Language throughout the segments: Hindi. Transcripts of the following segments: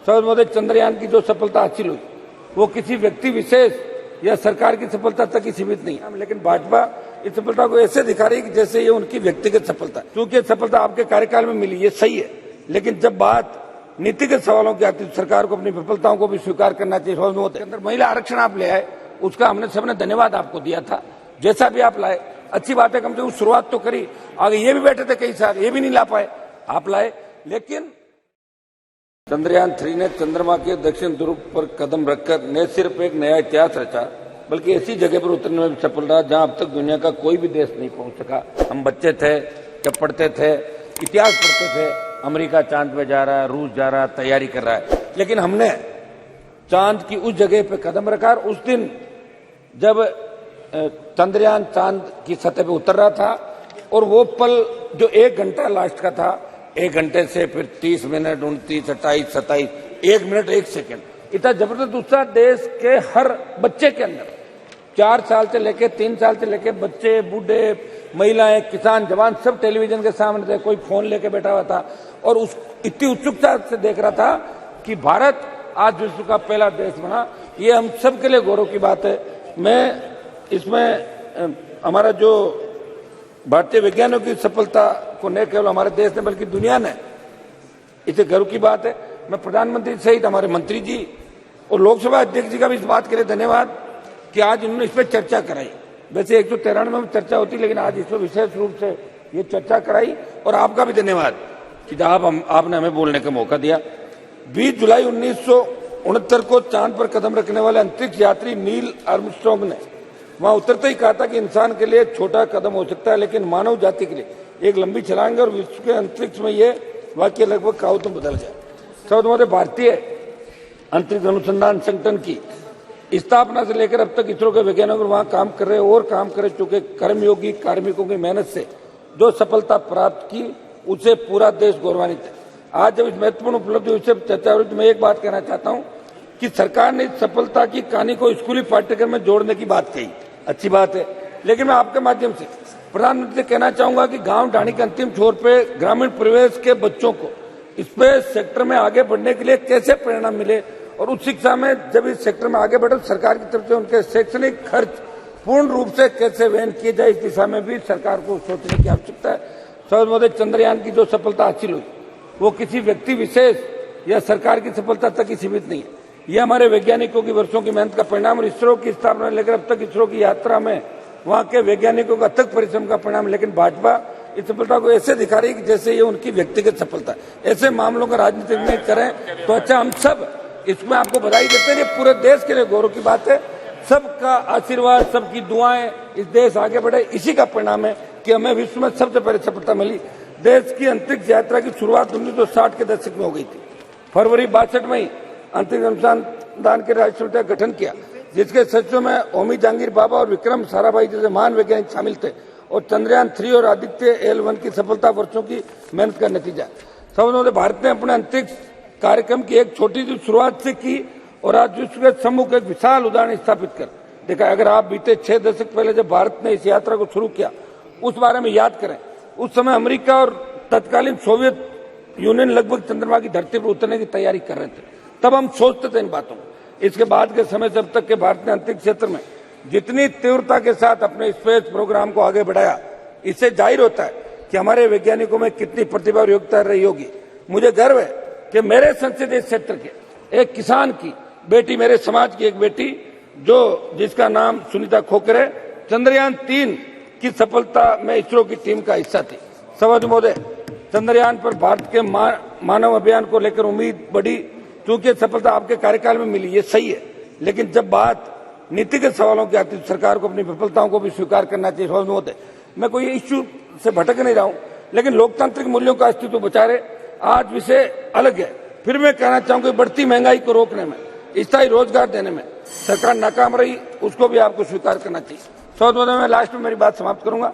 सौर महोदय, चंद्रयान की जो सफलता हासिल हुई वो किसी व्यक्ति विशेष या सरकार की सफलता तक ही सीमित नहीं है, लेकिन भाजपा इस सफलता को ऐसे दिखा रही है कि जैसे ये उनकी व्यक्तिगत सफलता है। क्योंकि सफलता आपके कार्यकाल में मिली, ये सही है, लेकिन जब बात नीतिगत सवालों की आती है सरकार को अपनी विफलताओं को भी स्वीकार करना चाहिए। सौर महोदय, अंदर महिला आरक्षण आप ले आए, उसका हमने सबने धन्यवाद आपको दिया था। जैसा भी आप लाए अच्छी बात है, कम से कम शुरुआत तो करी। आगे ये भी बैठे थे कई साल, ये भी नहीं ला पाए, आप लाए। लेकिन चंद्रयान 3 ने चंद्रमा के दक्षिण ध्रुव पर कदम रखकर न सिर्फ एक नया इतिहास रचा, बल्कि ऐसी जगह पर उतरने में भी सफल रहा जहां अब तक दुनिया का कोई भी देश नहीं पहुंच सका। हम बच्चे थे जब पढ़ते थे, इतिहास पढ़ते थे, अमेरिका चांद पे जा रहा है, रूस जा रहा है, तैयारी कर रहा है, लेकिन हमने चांद की उस जगह पे कदम रखा। उस दिन जब चंद्रयान चांद की सतह पे उतर रहा था और वो पल जो 1 घंटा लास्ट का था, 1 घंटे से फिर 30 मिनट, 29, 28, 27, 1 मिनट 1 सेकेंड, इतना जबरदस्त उत्साह देश के हर बच्चे के अंदर, 4 साल से लेके 3 साल से लेके बच्चे, बूढ़े, महिलाएं, किसान, जवान सब टेलीविजन के सामने थे, कोई फोन लेके बैठा हुआ था और उस इतनी उत्सुकता से देख रहा था कि भारत आज विश्व का पहला देश बना। ये हम सब के लिए गौरव की बात है। मैं इसमें हमारा जो भारतीय वैज्ञानिकों की सफलता को न केवल हमारे देश ने बल्कि दुनिया ने, इसे गर्व की बात है। मैं प्रधानमंत्री सहित हमारे मंत्री जी और लोकसभा अध्यक्ष जी का भी इस बात के लिए धन्यवाद कि आज इन्होंने इस पर चर्चा कराई। वैसे 193 में चर्चा होती, लेकिन आज इस पर विशेष रूप से ये चर्चा कराई। और आपका भी धन्यवाद कि आपने हमें बोलने का मौका दिया। 20 जुलाई 1969 को चांद पर कदम रखने वाले अंतरिक्ष यात्री नील आर्मस्ट्रांग ने वहां उतरते ही कहा था कि इंसान के लिए छोटा कदम हो सकता है, लेकिन मानव जाति के लिए एक लंबी छलांग और विश्व के अंतरिक्ष में ये वाक्य लगभग कहावतों में बदल गया। सौर महोदय, भारतीय अंतरिक्ष अनुसंधान संगठन की स्थापना से लेकर अब तक इसरो के वैज्ञानिक वहां काम कर रहे और काम कर चुके कर्मयोगी कार्मिकों की मेहनत से जो सफलता प्राप्त की, उसे पूरा देश गौरवान्वित है। आज जब इस महत्वपूर्ण उपलब्धि विषय चर्चा हो रही, तो मैं एक बात कहना चाहता हूं कि सरकार ने इस सफलता की कहानी को स्कूली पाठ्यक्रम में जोड़ने की बात कही, अच्छी बात है, लेकिन मैं आपके माध्यम से प्रधानमंत्री से कहना चाहूंगा कि गांव ढाणी के अंतिम छोर पे ग्रामीण परिवेश के बच्चों को स्पेस सेक्टर में आगे बढ़ने के लिए कैसे प्रेरणा मिले और उच्च शिक्षा में जब इस सेक्टर में आगे बढ़े, सरकार की तरफ से उनके शैक्षणिक खर्च पूर्ण रूप से कैसे वहन किए जाए, इस दिशा में भी सरकार को सोचने की आवश्यकता है। सौर महोदय, चंद्रयान की जो सफलता हासिल हुई वो किसी व्यक्ति विशेष या सरकार की सफलता तक ही सीमित नहीं है। ये हमारे वैज्ञानिकों की वर्षों की मेहनत का परिणाम और इसरो की स्थापना लेकर अब तक इसरो की यात्रा में वहां के वैज्ञानिकों का अथक परिश्रम का परिणाम। लेकिन भाजपा इस सफलता को ऐसे दिखा रही है कि जैसे ये उनकी व्यक्तिगत सफलता है। ऐसे मामलों का राजनीतिक नहीं करें तो अच्छा। हम सब इसमें आपको बधाई देते हैं, ये पूरे देश के लिए गौरव की बात है। सबका आशीर्वाद, सबकी दुआएं, इस देश आगे बढ़े, इसी का परिणाम है कि हमें विश्व में सबसे पहले सफलता मिली। देश की अंतरिक्ष यात्रा की शुरुआत 1960 के दशक में हो गई थी। फरवरी 62 में अंतरिक्ष अनुसंधान के राष्ट्रीय समिति का गठन किया, जिसके सदस्यों में होमी जहांगीर बाबा और विक्रम साराभाई जैसे महान वैज्ञानिक शामिल थे। और चंद्रयान 3 और आदित्य L1 की सफलता वर्षों की मेहनत का नतीजा। समझो, भारत ने अपने अंतरिक्ष कार्यक्रम की एक छोटी सी शुरुआत से की और आज विश्व के सम्मुख एक विशाल उदाहरण स्थापित कर देखा। अगर आप बीते 6 दशक पहले जब भारत ने इस यात्रा को शुरू किया, उस बारे में याद करें, उस समय अमेरिका और तत्कालीन सोवियत यूनियन लगभग चंद्रमा की धरती पर उतरने की तैयारी कर रहे थे। तब हम सोचते थे इन बातों को। इसके बाद के समय से अब तक के भारत ने अंतरिक्ष क्षेत्र में जितनी तीव्रता के साथ अपने स्पेस प्रोग्राम को आगे बढ़ाया, इससे जाहिर होता है कि हमारे वैज्ञानिकों में कितनी प्रतिभा और योग्यता रही होगी। मुझे गर्व है कि मेरे संसदीय क्षेत्र के एक किसान की बेटी, मेरे समाज की एक बेटी, जिसका नाम सुनीता खोकर है, चंद्रयान 3 की सफलता में इसरो की टीम का हिस्सा थी। सवाद महोदय, चंद्रयान पर भारत के मानव अभियान को लेकर उम्मीद बढ़ी। चूंकि सफलता आपके कार्यकाल में मिली, ये सही है, लेकिन जब बात नीतिगत सवालों की आती है सरकार को अपनी विफलताओं को भी स्वीकार करना चाहिए। सवाद महोदय, मैं कोई इश्यू से भटक नहीं रहा हूं, लेकिन लोकतांत्रिक मूल्यों का अस्तित्व बचा रहे। आज विषय अलग है, फिर मैं कहना चाहूंगा बढ़ती महंगाई को रोकने में, स्थायी रोजगार देने में सरकार नाकाम रही, उसको भी आपको स्वीकार करना चाहिए। सवाद महोदय, मैं लास्ट में मेरी बात समाप्त करूंगा।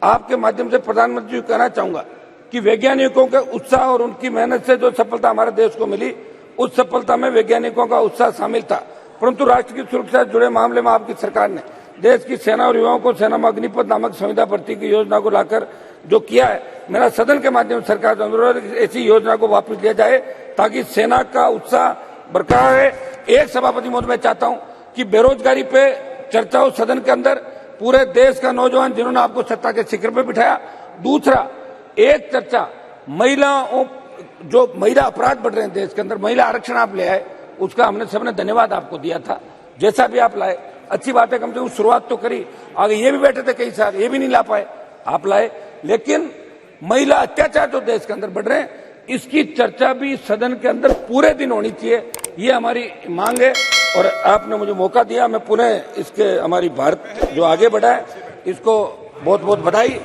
आपके माध्यम से प्रधानमंत्री जी को कहना चाहूंगा कि वैज्ञानिकों के उत्साह और उनकी मेहनत से जो सफलता हमारे देश को मिली, उस सफलता में वैज्ञानिकों का उत्साह शामिल था, परंतु राष्ट्र की सुरक्षा से जुड़े मामले में आपकी सरकार ने देश की सेना और युवाओं को सेना में अग्निपथ नामक संविदा भर्ती की योजना को लाकर जो किया है, मेरा सदन के माध्यम से सरकार से अनुरोध है कि ऐसी योजना को वापस लिया जाए ताकि सेना का उत्साह बरकरार रहे। एक सभापति महोदय मैं चाहता हूं कि बेरोजगारी पे चर्चा हो सदन के अंदर, पूरे देश का नौजवान जिन्होंने आपको सत्ता के शिखर पे बिठाया। दूसरा, एक चर्चा महिलाओं, जो महिला अपराध बढ़ रहे हैं देश के अंदर, महिला आरक्षण आप ले आए, उसका हमने सबने धन्यवाद आपको दिया था। जैसा भी आप लाए अच्छी बात है, कम से कम शुरुआत तो करी। आगे ये भी बैठे थे कई साल, ये भी नहीं ला पाए, आप लाए। लेकिन महिला अत्याचार जो देश के अंदर बढ़ रहे हैं, इसकी चर्चा भी सदन के अंदर पूरे दिन होनी चाहिए, ये हमारी मांग है। और आपने मुझे मौका दिया, मैं पुनः इसके हमारी भारत जो आगे बढ़ा है इसको बहुत बहुत बधाई।